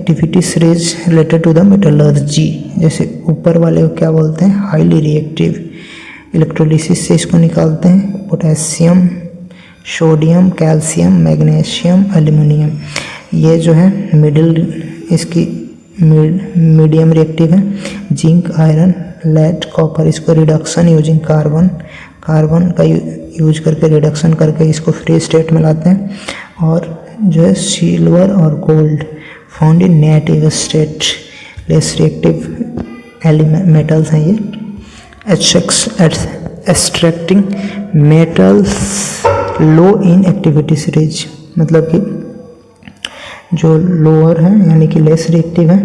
Activity series related to the metallurgy, जैसे ऊपर वाले को क्या बोलते हैं, हाईली रिएक्टिव। इलेक्ट्रोलिसिस से इसको निकालते हैं, potassium, sodium, calcium, magnesium, aluminium. ये जो है इसकी मीडियम रिएक्टिव है। जिंक, आयरन, लेड, कॉपर, इसको रिडक्शन यूजिंग कार्बन का यूज करके रिडक्शन करके इसको फ्री स्टेट में लाते हैं। और जो है सिल्वर और gold found in native state, less reactive metals हैं ये। Extracting metals low in activity series, मतलब कि जो लोअर है यानी कि लेस रिएक्टिव है।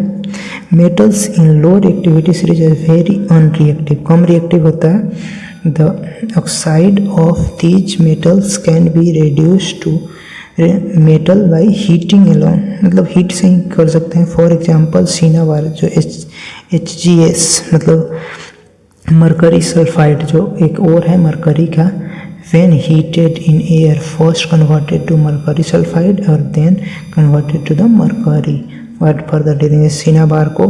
Metals in lower activity series is very unreactive, कम रिएक्टिव होता है। The oxide of these metals can be reduce to metal by heating alone, मतलब हीट से ही कर सकते हैं। फॉर एग्जाम्पल सिनाबार जो HgS मतलब मरकरी सल्फाइड, जो एक और है मरकरी का, when heated in air first converted to mercury sulfide और then converted to the mercury। what further doing, cinnabar को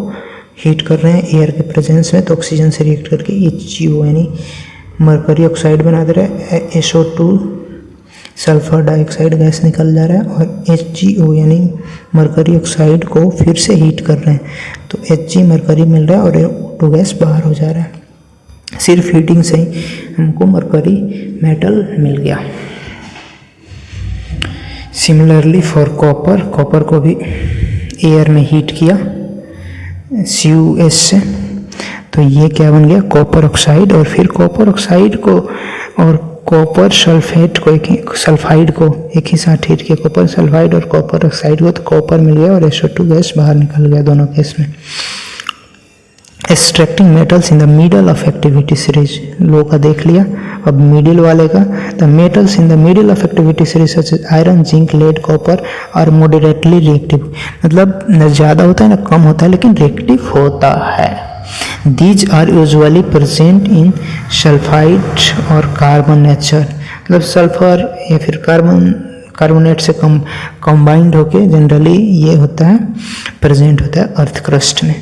हीट कर रहे हैं एयर के प्रेजेंस में, तो ऑक्सीजन से रिएक्ट करके HgO यानी मरकरी ऑक्साइड बना दे रहा है। SO2 सल्फर डाइऑक्साइड गैस निकल जा रहा है, और HgO यानी मरकरी ऑक्साइड को फिर से हीट कर रहे हैं, तो Hg मरकरी मिल रहा है और O2 गैस बाहर हो जा रहा है। सिर्फ हीटिंग से ही हमको मरकरी मेटल मिल गया। सिमिलरली फॉर कॉपर को भी एयर में हीट किया CuS से, तो ये क्या बन गया, कॉपर ऑक्साइड। और फिर कॉपर ऑक्साइड को और कॉपर सल्फाइड को एक ही साथ हीट किया, कॉपर सल्फाइड और कॉपर ऑक्साइड को, तो कॉपर मिल गया और SO2 गैस बाहर निकल गया दोनों केस में। Extracting metals in the middle of activity series, low का देख लिया, अब मिडिल वाले का। The metals in the middle of activity series such as iron, zinc, lead, copper are moderately reactive, मतलब न ज़्यादा होता है ना कम होता है, लेकिन रिएक्टिव होता है। These are usually present in sulphide और कार्बन नेचर, मतलब सल्फर या फिर कार्बोनेट से कंबाइंड होके जनरली ये होता है, प्रेजेंट होता है अर्थ क्रस्ट में।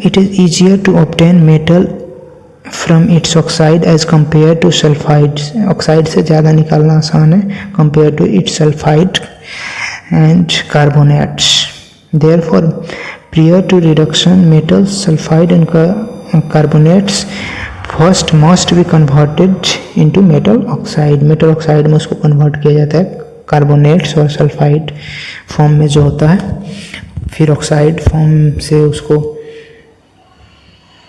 It is easier to obtain metal from its oxide as compared to sulfides, oxide से ज़्यादा निकालना आसान है compared to its sulfide and carbonates। Therefore, prior to reduction, metals, sulfide and carbonates first must be converted into metal oxide। metal oxide में उसको convert किया जाता है carbonates और sulfide फॉर्म में जो होता है, फिर ऑक्साइड फॉर्म से उसको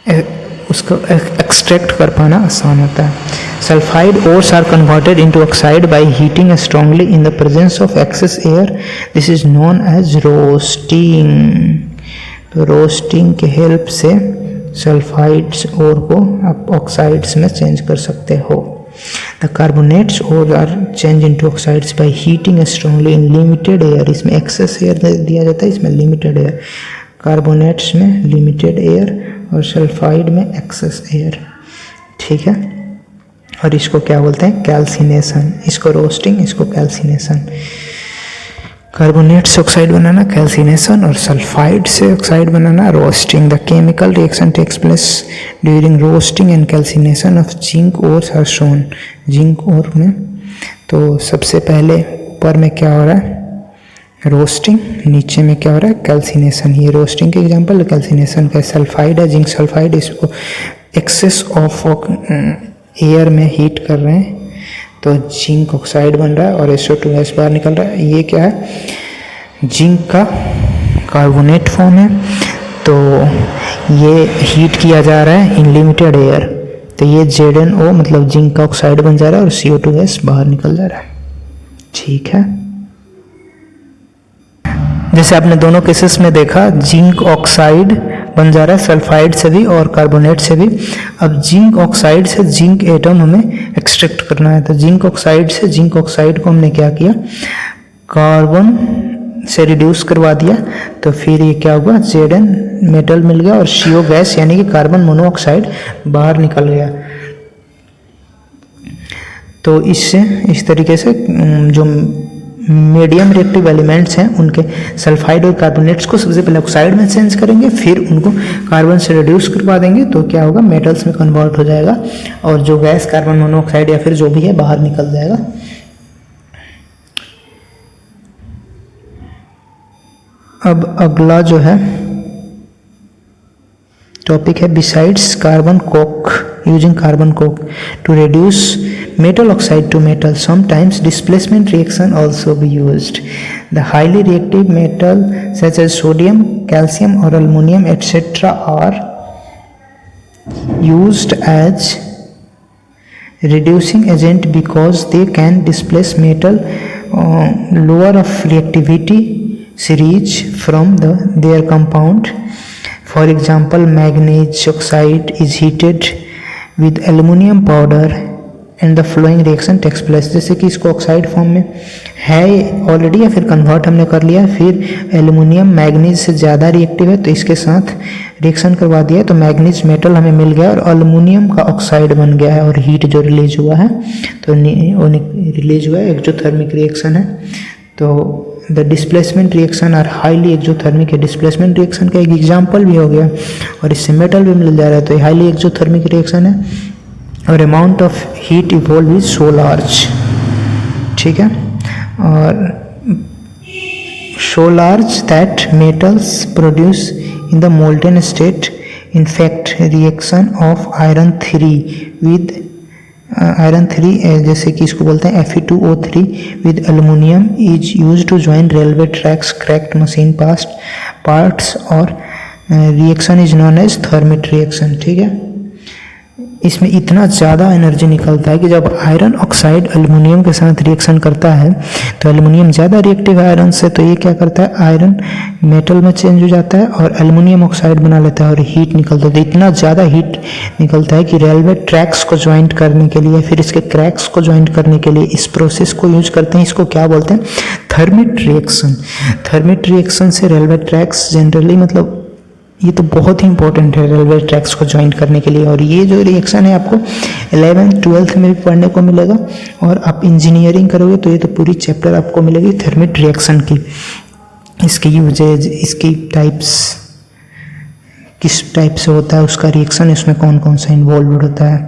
एक्सट्रैक्ट कर पाना आसान होता है। Sulphide ores are converted into oxide by heating strongly in the presence of excess air, this is known as roasting. तो रोस्टिंग के हेल्प से सल्फाइड्स ओर को आप ऑक्साइड्स में चेंज कर सकते हो। The carbonates ore are change into oxides by heating strongly in limited air, इसमें एक्सेस एयर दिया जाता है, इसमें लिमिटेड एयर। कार्बोनेट्स में लिमिटेड एयर और सल्फाइड में एक्सेस एयर, ठीक है। और इसको क्या बोलते हैं, कैल्सिनेशन। इसको रोस्टिंग, इसको कैल्सिनेशन। कार्बोनेट से ऑक्साइड बनाना कैल्सिनेशन, और सल्फाइड से ऑक्साइड बनाना roasting. The chemical reaction takes place during roasting and calcination of zinc ores are shown. Zinc ore में तो सबसे पहले ऊपर में क्या हो रहा है, रोस्टिंग, नीचे में क्या हो रहा है, कैल्सिनेशन। ये रोस्टिंग के एग्जांपल, कैल्सिनेशन का सल्फाइड है, जिंक सल्फाइड, इसको एक्सेस ऑफ एयर में हीट कर रहे हैं तो जिंक ऑक्साइड बन रहा है और SO2 गैस बाहर निकल रहा है। ये क्या है, जिंक का कार्बोनेट फॉर्म है, तो ये हीट किया जा रहा है इन लिमिटेड एयर, तो ये ZnO मतलब जिंक का ऑक्साइड बन जा रहा है और CO2 गैस बाहर निकल जा रहा है, ठीक है। जैसे आपने दोनों केसेस में देखा, जिंक ऑक्साइड बन जा रहा है सल्फाइड से भी और कार्बोनेट से भी। अब जिंक ऑक्साइड से जिंक एटम हमें एक्सट्रैक्ट करना है, तो जिंक ऑक्साइड से जिंक ऑक्साइड को हमने क्या किया, कार्बन से रिड्यूस करवा दिया, तो फिर ये क्या हुआ, Zn मेटल मिल गया और CO गैस यानी कि कार्बन मोनोऑक्साइड बाहर निकल गया। तो इससे इस तरीके से जो मीडियम रिएक्टिव एलिमेंट्स हैं उनके सल्फाइड और कार्बोनेट्स को सबसे पहले ऑक्साइड में चेंज करेंगे, फिर उनको कार्बन से रिड्यूस करवा देंगे, तो क्या होगा, मेटल्स में कन्वर्ट हो जाएगा और जो गैस कार्बन मोनोऑक्साइड या फिर जो भी है बाहर निकल जाएगा। अब अगला जो है टॉपिक है besides carbon coke, using carbon coke to reduce metal oxide to metal. Sometimes displacement reaction also be used. The highly reactive metal such as sodium, calcium or aluminum etc. are used as reducing agent because they can displace metal lower of reactivity series from their compound. For example, magnesium oxide is heated with aluminum powder and the following reaction takes place. जैसे कि इसको oxide form में है already या फिर convert हमने कर लिया, फिर एल्यूमिनियम मैग्नीज से ज़्यादा रिएक्टिव है तो इसके साथ रिएक्शन करवा दिया तो मैग्नीज मेटल हमें मिल गया और एल्यूमिनियम का ऑक्साइड बन गया है और हीट जो रिलीज हुआ है तो रिलीज हुआ है, एक्सोथर्मिक रिएक्शन है। तो the displacement reaction are highly exothermic है, डिस्प्लेसमेंट रिएक्शन का एक एग्जाम्पल भी हो गया और इससे मेटल भी मिल जा रहा है तो ये हाईली एक्सोथर्मिक रिएक्शन है और amount of heat evolve is so large, ठीक है, और so large that metals produce in the molten state. In fact reaction of iron 3 with iron 3 जैसे कि इसको बोलते हैं Fe2O3 with aluminium is use to join railway tracks, cracked machine parts और reaction is known as thermite reaction, ठीक है। इसमें इतना ज़्यादा एनर्जी निकलता है कि जब आयरन ऑक्साइड एल्यूमिनियम के साथ रिएक्शन करता है तो एल्यूमिनियम ज़्यादा रिएक्टिव है आयरन से, तो ये क्या करता है, आयरन मेटल में चेंज हो जाता है और एल्यूमिनियम ऑक्साइड बना लेता है और हीट निकलता है। तो इतना ज़्यादा हीट निकलता है कि रेलवे ट्रैक्स को ज्वाइंट करने के लिए, फिर इसके क्रैक्स को ज्वाइंट करने के लिए इस प्रोसेस को यूज करते हैं। इसको क्या बोलते हैं, थर्मिट रिएक्शन। थर्मिट रिएक्शन से रेलवे ट्रैक्स जनरली, मतलब ये तो बहुत ही इंपॉर्टेंट है रेलवे ट्रैक्स को ज्वाइन करने के लिए, और ये जो रिएक्शन है आपको 11th-12th में भी पढ़ने को मिलेगा और आप इंजीनियरिंग करोगे तो ये तो पूरी चैप्टर आपको मिलेगी थर्मिट रिएक्शन की, इसकी यूजेज, इसकी टाइप्स, किस टाइप से होता है उसका रिएक्शन, इसमें कौन कौन सा इन्वॉल्व होता है।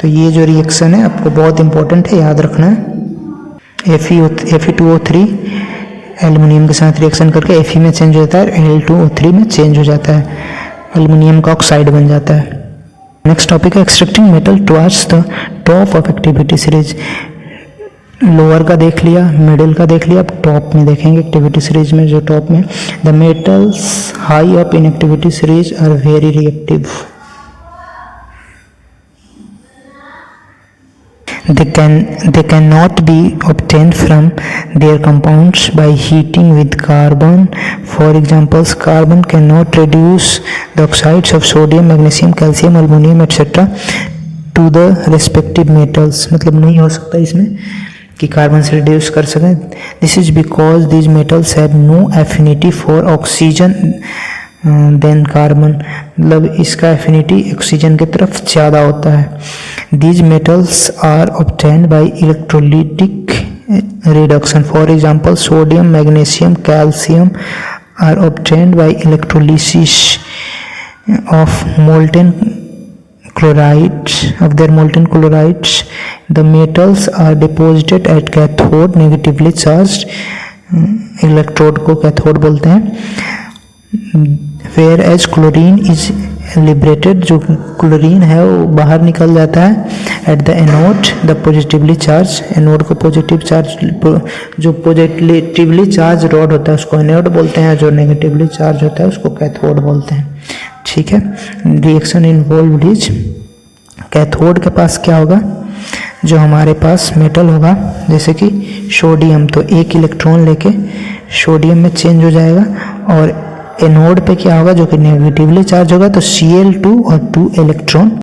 तो ये जो रिएक्शन है आपको बहुत इंपॉर्टेंट है, याद रखना है। Fe2O3 एल्यूमिनियम के साथ रिएक्शन करके Fe में चेंज हो जाता है, Al2O3 में चेंज हो जाता है, एल्यूमिनियम का ऑक्साइड बन जाता है। नेक्स्ट टॉपिक है extracting metal towards the top of activity series. Lower का देख लिया, मिडिल का देख लिया, अब टॉप में देखेंगे एक्टिविटी सीरीज में। जो टॉप में, the metals high up in activity series are very reactive. They cannot be obtained from their compounds by heating with carbon. For example, carbon cannot reduce the oxides of sodium, magnesium, calcium, aluminum etc. to the respective metals. मतलब नहीं हो सकता इसमें कि carbon से reduce कर सकें। This is because these metals have no affinity for oxygen than carbon, मतलब इसका एफिनिटी ऑक्सीजन की तरफ ज़्यादा होता है। These metals are obtained by electrolytic reduction. For example sodium, magnesium, calcium are obtained by electrolysis of molten chlorides of their molten chlorides. The metals are deposited at cathode negatively charged, electrode को cathode बोलते हैं। Whereas chlorine is liberated, जो chlorine है वो बाहर निकल जाता है। At the anode the positively charge, anode को पॉजिटिव चार्ज, जो पॉजिटिवली चार्ज रॉड होता है उसको एनोड बोलते हैं, जो नेगेटिवली चार्ज होता है उसको कैथोड बोलते हैं, ठीक है। रिएक्शन इन्वॉल्व्ड इज, कैथोड के पास क्या होगा, जो हमारे पास मेटल होगा जैसे कि सोडियम, तो एक इलेक्ट्रॉन लेके सोडियम में चेंज हो जाएगा, और एनोड पे क्या होगा जो कि नेगेटिवली चार्ज होगा, तो Cl2 और 2 इलेक्ट्रॉन